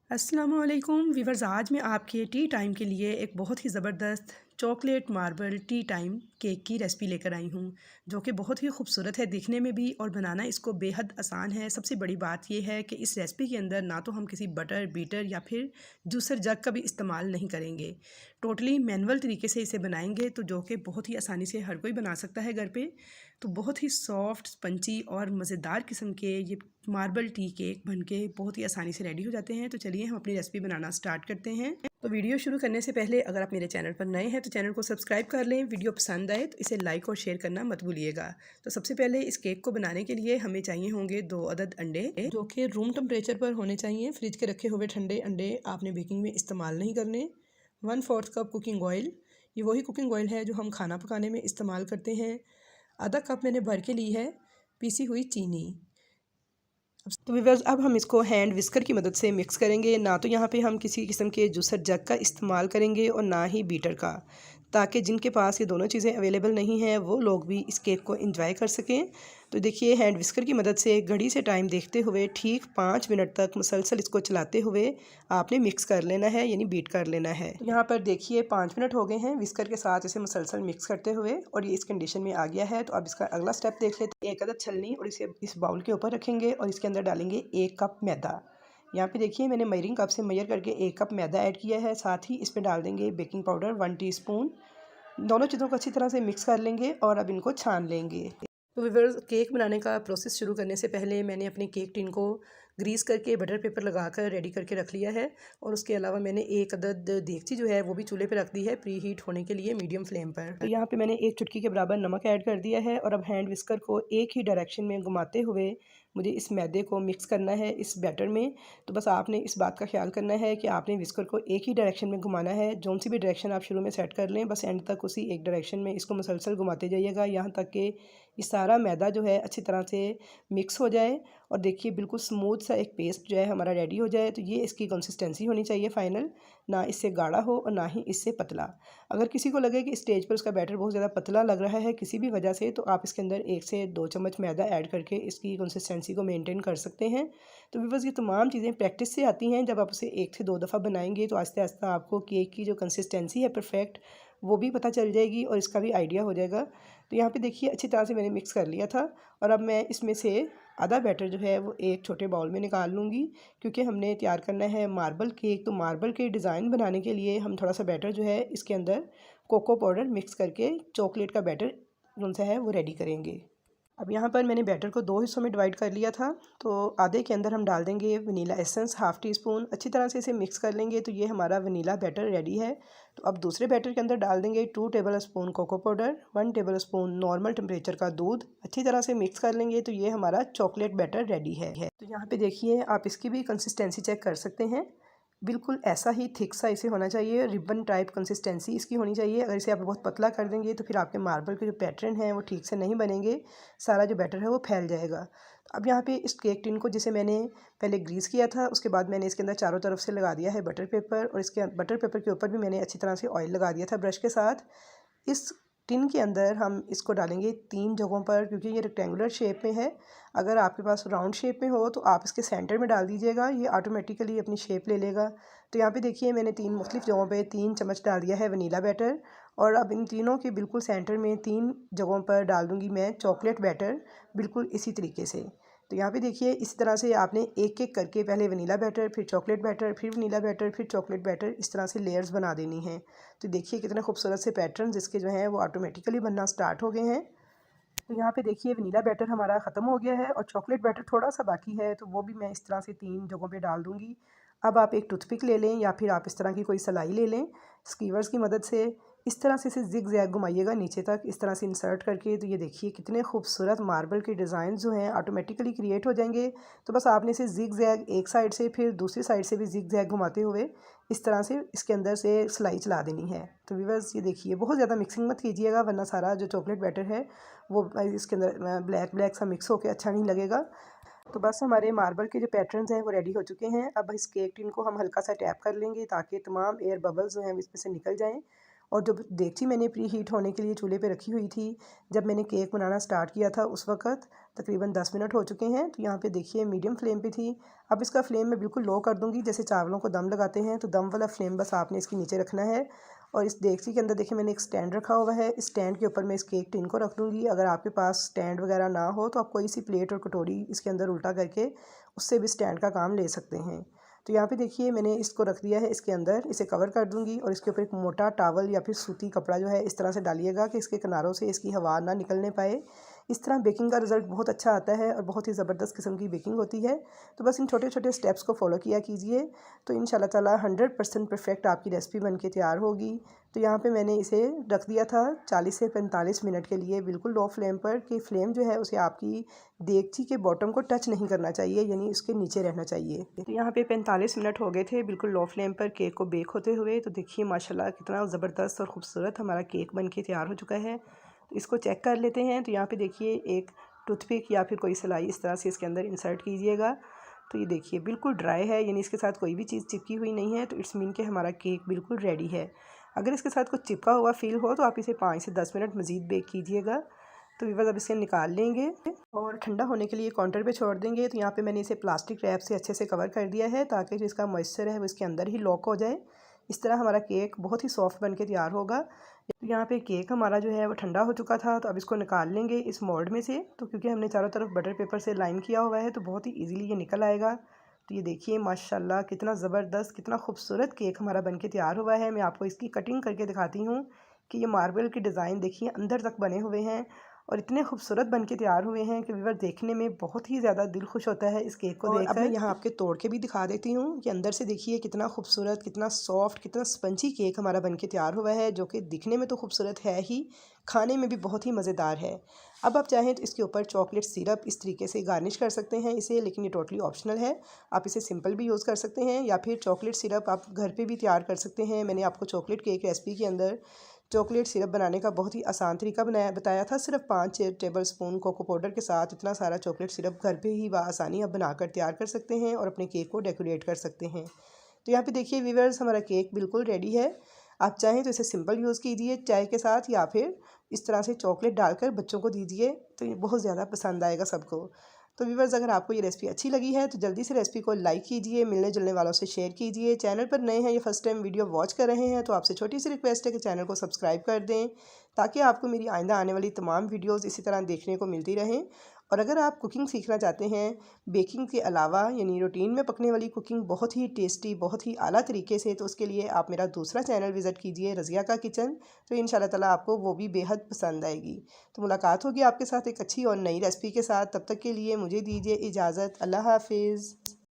अस्सलामुअलैकुम वीवर्स। आज मैं आपके टी टाइम के लिए एक बहुत ही ज़बरदस्त chocolate marble T time cake की रेसिपी लेकर आई हूँ, जो कि बहुत ही खूबसूरत है दिखने में भी और बनाना इसको बेहद आसान है। सबसे बड़ी बात यह है कि इस रेसिपी के अंदर ना तो हम किसी बटर बीटर या फिर जूसर जग का भी इस्तेमाल नहीं करेंगे। टोटली मैनुअल तरीके से इसे बनाएंगे, तो जो कि बहुत ही आसानी से हर कोई बना सकता है घर पे। तो बहुत ही सॉफ्ट स्पंची और मज़ेदार किस्म के ये मार्बल टी केक बनके बहुत ही आसानी से रेडी हो जाते हैं। तो चलिए हम अपनी रेसिपी बनाना स्टार्ट करते हैं। तो वीडियो शुरू करने से पहले अगर आप मेरे चैनल पर नए हैं तो चैनल को सब्सक्राइब कर लें। वीडियो पसंद आए तो इसे लाइक और शेयर करना मत भूलिएगा। तो सबसे पहले इस केक को बनाने के लिए हमें चाहिए होंगे 2 अदद अंडे, जो कि रूम टेम्परेचर पर होने चाहिए। फ्रिज के रखे हुए ठंडे अंडे आपने बेकिंग में इस्तेमाल नहीं करने। 1/4 कप कुकिंग ऑयल, ये वही कुकिंग ऑयल है जो हम खाना पकाने में इस्तेमाल करते हैं। आधा कप मैंने भर के ली है पीसी हुई चीनी। तो व्यूअर्स अब हम इसको हैंड विस्कर की मदद से मिक्स करेंगे। ना तो यहाँ पे हम किसी किस्म के जूसर जग का इस्तेमाल करेंगे और ना ही बीटर का, ताकि जिनके पास ये दोनों चीज़ें अवेलेबल नहीं हैं वो लोग भी इस केक को एंजॉय कर सकें। तो देखिए हैंड विस्कर की मदद से घड़ी से टाइम देखते हुए ठीक 5 मिनट तक मुसलसल इसको चलाते हुए आपने मिक्स कर लेना है, यानी बीट कर लेना है। तो यहाँ पर देखिए 5 मिनट हो गए हैं विस्कर के साथ इसे मुसलसल मिक्स करते हुए और ये इस कंडीशन में आ गया है। तो अब इसका अगला स्टेप देख लेते हैं। एक अदद छलनी और इसे इस बाउल के ऊपर रखेंगे और इसके अंदर डालेंगे 1 कप मैदा। यहाँ पे देखिए मैंने मेजरिंग कप से मेजर करके 1 कप मैदा ऐड किया है। साथ ही इसमें डाल देंगे बेकिंग पाउडर 1 टीस्पून। दोनों चीज़ों को अच्छी तरह से मिक्स कर लेंगे और अब इनको छान लेंगे। तो व्यूअर्स केक बनाने का प्रोसेस शुरू करने से पहले मैंने अपनी केक टिन को ग्रीस करके बटर पेपर लगाकर रेडी करके रख लिया है और उसके अलावा मैंने 1 अदद देगची जो है वो भी चूल्हे पे रख दी है प्री हीट होने के लिए मीडियम फ्लेम पर। तो यहाँ पे मैंने 1 चुटकी के बराबर नमक ऐड कर दिया है और अब हैंड विस्कर को एक ही डायरेक्शन में घुमाते हुए मुझे इस मैदे को मिक्स करना है इस बैटर में। तो बस आपने इस बात का ख्याल करना है कि आपने विस्कर को एक ही डायरेक्शन में घुमाना है। जौन सी भी डायरेक्शन आप शुरू में सेट कर लें, बस एंड तक उसी एक डायरेक्शन में इसको मुसलसल घुमाते जाइएगा, यहाँ तक कि ये सारा मैदा जो है अच्छी तरह से मिक्स हो जाए और देखिए बिल्कुल स्मूथ सा एक पेस्ट जो है हमारा रेडी हो जाए। तो ये इसकी कंसिस्टेंसी होनी चाहिए फाइनल, ना इससे गाढ़ा हो और ना ही इससे पतला। अगर किसी को लगे कि स्टेज पर उसका बैटर बहुत ज़्यादा पतला लग रहा है किसी भी वजह से, तो आप इसके अंदर 1 से 2 चम्मच मैदा ऐड करके इसकी कंसिस्टेंसी को मेनटेन कर सकते हैं। तो व्यूअर्स ये तमाम चीज़ें प्रैक्टिस से आती हैं। जब आप उसे 1 से 2 दफ़ा बनाएंगे तो आहिस्ता आहिस्ता आपको केक की जो कंसिस्टेंसी है परफेक्ट, वो भी पता चल जाएगी और इसका भी आइडिया हो जाएगा। तो यहाँ पे देखिए अच्छी तरह से मैंने मिक्स कर लिया था और अब मैं इसमें से आधा बैटर जो है वो एक छोटे बाउल में निकाल लूँगी, क्योंकि हमने तैयार करना है मार्बल केक। तो मार्बल के डिज़ाइन बनाने के लिए हम थोड़ा सा बैटर जो है इसके अंदर कोको पाउडर मिक्स करके चॉकलेट का बैटर कौन सा है वो रेडी करेंगे। अब यहाँ पर मैंने बैटर को 2 हिस्सों में डिवाइड कर लिया था। तो आधे के अंदर हम डाल देंगे वनीला एसेंस 1/2 टीस्पून। अच्छी तरह से इसे मिक्स कर लेंगे तो ये हमारा वनीला बैटर रेडी है। तो अब दूसरे बैटर के अंदर डाल देंगे 2 tablespoon cocoa powder, 1 tablespoon normal temperature का दूध। अच्छी तरह से मिक्स कर लेंगे तो ये हमारा चॉकलेट बैटर रेडी है। तो यहाँ पे देखिए आप इसकी भी कंसिस्टेंसी चेक कर सकते हैं। बिल्कुल ऐसा ही थिक सा इसे होना चाहिए, रिबन टाइप कंसिस्टेंसी इसकी होनी चाहिए। अगर इसे आप बहुत पतला कर देंगे तो फिर आपके मार्बल के जो पैटर्न हैं वो ठीक से नहीं बनेंगे, सारा जो बैटर है वो फैल जाएगा। अब यहाँ पे इस केक टिन को जिसे मैंने पहले ग्रीस किया था, उसके बाद मैंने इसके अंदर चारों तरफ से लगा दिया है बटर पेपर और इसके बटर पेपर के ऊपर भी मैंने अच्छी तरह से ऑयल लगा दिया था ब्रश के साथ। इस टिन के अंदर हम इसको डालेंगे 3 जगहों पर, क्योंकि ये रेक्टेंगुलर शेप में है। अगर आपके पास राउंड शेप में हो तो आप इसके सेंटर में डाल दीजिएगा, ये ऑटोमेटिकली अपनी शेप ले लेगा। तो यहाँ पे देखिए मैंने 3 मुख्तलिफ जगहों पे 3 चम्मच डाल दिया है वनीला बैटर और अब इन तीनों के बिल्कुल सेंटर में 3 जगहों पर डाल दूँगी मैं चॉकलेट बैटर, बिल्कुल इसी तरीके से। तो यहाँ पे देखिए इस तरह से आपने एक एक करके पहले वनीला बैटर, फिर चॉकलेट बैटर, फिर वनीला बैटर, फिर चॉकलेट बैटर, इस तरह से लेयर्स बना देनी है। तो देखिए कितने खूबसूरत से पैटर्न जिसके जो हैं वो ऑटोमेटिकली बनना स्टार्ट हो गए हैं। तो यहाँ पे देखिए वनीला बैटर हमारा ख़त्म हो गया है और चॉकलेट बैटर थोड़ा सा बाकी है, तो वो भी मैं इस तरह से 3 जगहों पे डाल दूँगी। अब आप एक टूथपिक ले लें या फिर आप इस तरह की कोई सलाई ले लें, स्कीवर्स की मदद से इस तरह से इसे ज़िग ज़ैग घुमाइएगा नीचे तक, इस तरह से इंसर्ट करके। तो ये देखिए कितने खूबसूरत मार्बल के डिज़ाइन जो हैं ऑटोमेटिकली क्रिएट हो जाएंगे। तो बस आपने इसे ज़िग ज़ैग एक साइड से फिर दूसरी साइड से भी ज़िग ज़ैग घुमाते हुए इस तरह से इसके अंदर से सिलाई चला देनी है। तो व्यूअर्स ये देखिए बहुत ज़्यादा मिक्सिंग मत कीजिएगा, वरना सारा जो चॉकलेट बैटर है वो इसके अंदर ब्लैक ब्लैक सा मिक्स होकर अच्छा नहीं लगेगा। तो बस हमारे मार्बल के जो पैटर्न्स हैं वो रेडी हो चुके हैं। अब इस केक टिन को हम हल्का सा टैप कर लेंगे ताकि तमाम एयर बबल्स जो हैं इसमें से निकल जाएं और जो देगची मैंने प्री हीट होने के लिए चूल्हे पे रखी हुई थी, जब मैंने केक बनाना स्टार्ट किया था उस वक़्त तकरीबन 10 मिनट हो चुके हैं। तो यहाँ पे देखिए मीडियम फ्लेम पे थी। अब इसका फ्लेम मैं बिल्कुल लो कर दूँगी। जैसे चावलों को दम लगाते हैं तो दम वाला फ्लेम बस आपने इसके नीचे रखना है। और इस देगची के अंदर देखिए मैंने एक स्टैंड रखा हुआ है। इस स्टैंड के ऊपर मैं इस केक टिन को रख दूँगी। अगर आपके पास स्टैंड वगैरह ना हो तो आप कोई सी प्लेट और कटोरी इसके अंदर उल्टा करके उससे भी स्टैंड का काम ले सकते हैं। तो यहाँ पे देखिए मैंने इसको रख दिया है इसके अंदर। इसे कवर कर दूँगी और इसके ऊपर एक मोटा टॉवल या फिर सूती कपड़ा जो है इस तरह से डालिएगा कि इसके किनारों से इसकी हवा ना निकलने पाए। इस तरह बेकिंग का रिज़ल्ट बहुत अच्छा आता है और बहुत ही ज़बरदस्त किस्म की बेकिंग होती है। तो बस इन छोटे छोटे स्टेप्स को फॉलो किया कीजिए तो इंशाल्लाह ताला 100% परफेक्ट आपकी रेसिपी बन के तैयार होगी। तो यहाँ पे मैंने इसे रख दिया था 40 से 45 मिनट के लिए बिल्कुल लो फ्लेम पर, कि फ्लेम जो है उसे आपकी देगची के बॉटम को टच नहीं करना चाहिए, यानी उसके नीचे रहना चाहिए। तो यहाँ पे 45 मिनट हो गए थे बिल्कुल लो फ्लेम पर केक को बेक होते हुए। तो देखिए माशाल्लाह कितना ज़बरदस्त और ख़ूबसूरत हमारा केक बन के तैयार हो चुका है। तो इसको चेक कर लेते हैं। तो यहाँ पे देखिए एक टूथपिक या फिर कोई सिलाई इस तरह से इसके अंदर इंसर्ट कीजिएगा। तो ये देखिए बिल्कुल ड्राई है, यानी इसके साथ कोई भी चीज़ चिपकी हुई नहीं है। तो इट्स मीन कि हमारा केक बिल्कुल रेडी है। अगर इसके साथ कुछ चिपका हुआ फील हो तो आप इसे 5 से 10 मिनट मज़ीद बेक कीजिएगा। तो व्यूअर्स अब इसे निकाल लेंगे और ठंडा होने के लिए काउंटर पे छोड़ देंगे। तो यहाँ पे मैंने इसे प्लास्टिक रैप से अच्छे से कवर कर दिया है ताकि जो इसका मॉइस्चर है वो इसके अंदर ही लॉक हो जाए। इस तरह हमारा केक बहुत ही सॉफ्ट बन के तैयार होगा। तो यहाँ पे केक हमारा जो है वो ठंडा हो चुका था। तो अब इसको निकाल लेंगे इस मोल्ड में से। तो क्योंकि हमने चारों तरफ बटर पेपर से लाइन किया हुआ है तो बहुत ही ईजीली ये निकल आएगा। तो ये देखिए माशाल्लाह कितना ज़बरदस्त, कितना खूबसूरत केक हमारा बनके तैयार हुआ है। मैं आपको इसकी कटिंग करके दिखाती हूँ कि ये मार्बल के डिज़ाइन देखिए अंदर तक बने हुए हैं और इतने खूबसूरत बनके तैयार हुए हैं कि व्यूअर देखने में बहुत ही ज़्यादा दिल खुश होता है इस केक को देखकर। अब मैं यहाँ आपके तोड़ के भी दिखा देती हूँ कि अंदर से देखिए कितना खूबसूरत, कितना सॉफ्ट, कितना स्पंजी केक हमारा बनके तैयार हुआ है, जो कि दिखने में तो खूबसूरत है ही, खाने में भी बहुत ही मज़ेदार है। अब आप चाहें तो इसके ऊपर चॉकलेट सिरप इस तरीके से गार्निश कर सकते हैं इसे, लेकिन ये टोटली ऑप्शनल है। आप इसे सिंपल भी यूज़ कर सकते हैं या फिर चॉकलेट सिरप आप घर पे भी तैयार कर सकते हैं। मैंने आपको चॉकलेट केक रेसिपी के अंदर चॉकलेट सिरप बनाने का बहुत ही आसान तरीका बताया था। सिर्फ 5 टेबल स्पून कोको पाउडर के साथ इतना सारा चॉकलेट सिरप घर पे ही आसानी आप बनाकर तैयार कर सकते हैं और अपने केक को डेकोरेट कर सकते हैं। तो यहाँ पे देखिए व्यूअर्स हमारा केक बिल्कुल रेडी है। आप चाहें तो इसे सिंपल यूज़ कीजिए चाय के साथ, या फिर इस तरह से चॉकलेट डालकर बच्चों को दीजिए तो ये बहुत ज़्यादा पसंद आएगा सबको। तो व्यूअर्स अगर आपको ये रेसिपी अच्छी लगी है तो जल्दी से रेसिपी को लाइक कीजिए, मिलने जुलने वालों से शेयर कीजिए। चैनल पर नए हैं या फर्स्ट टाइम वीडियो वॉच कर रहे हैं तो आपसे छोटी सी रिक्वेस्ट है कि चैनल को सब्सक्राइब कर दें ताकि आपको मेरी आइंदा आने वाली तमाम वीडियोज़ इसी तरह देखने को मिलती रहें। और अगर आप कुकिंग सीखना चाहते हैं बेकिंग के अलावा, यानी रूटीन में पकने वाली कुकिंग बहुत ही टेस्टी, बहुत ही आला तरीके से, तो उसके लिए आप मेरा दूसरा चैनल विज़िट कीजिए रज़िया का किचन। तो इंशाल्लाह ताला आपको वो भी बेहद पसंद आएगी। तो मुलाकात होगी आपके साथ एक अच्छी और नई रेसिपी के साथ। तब तक के लिए मुझे दीजिए इजाज़त। अल्लाह हाफिज़।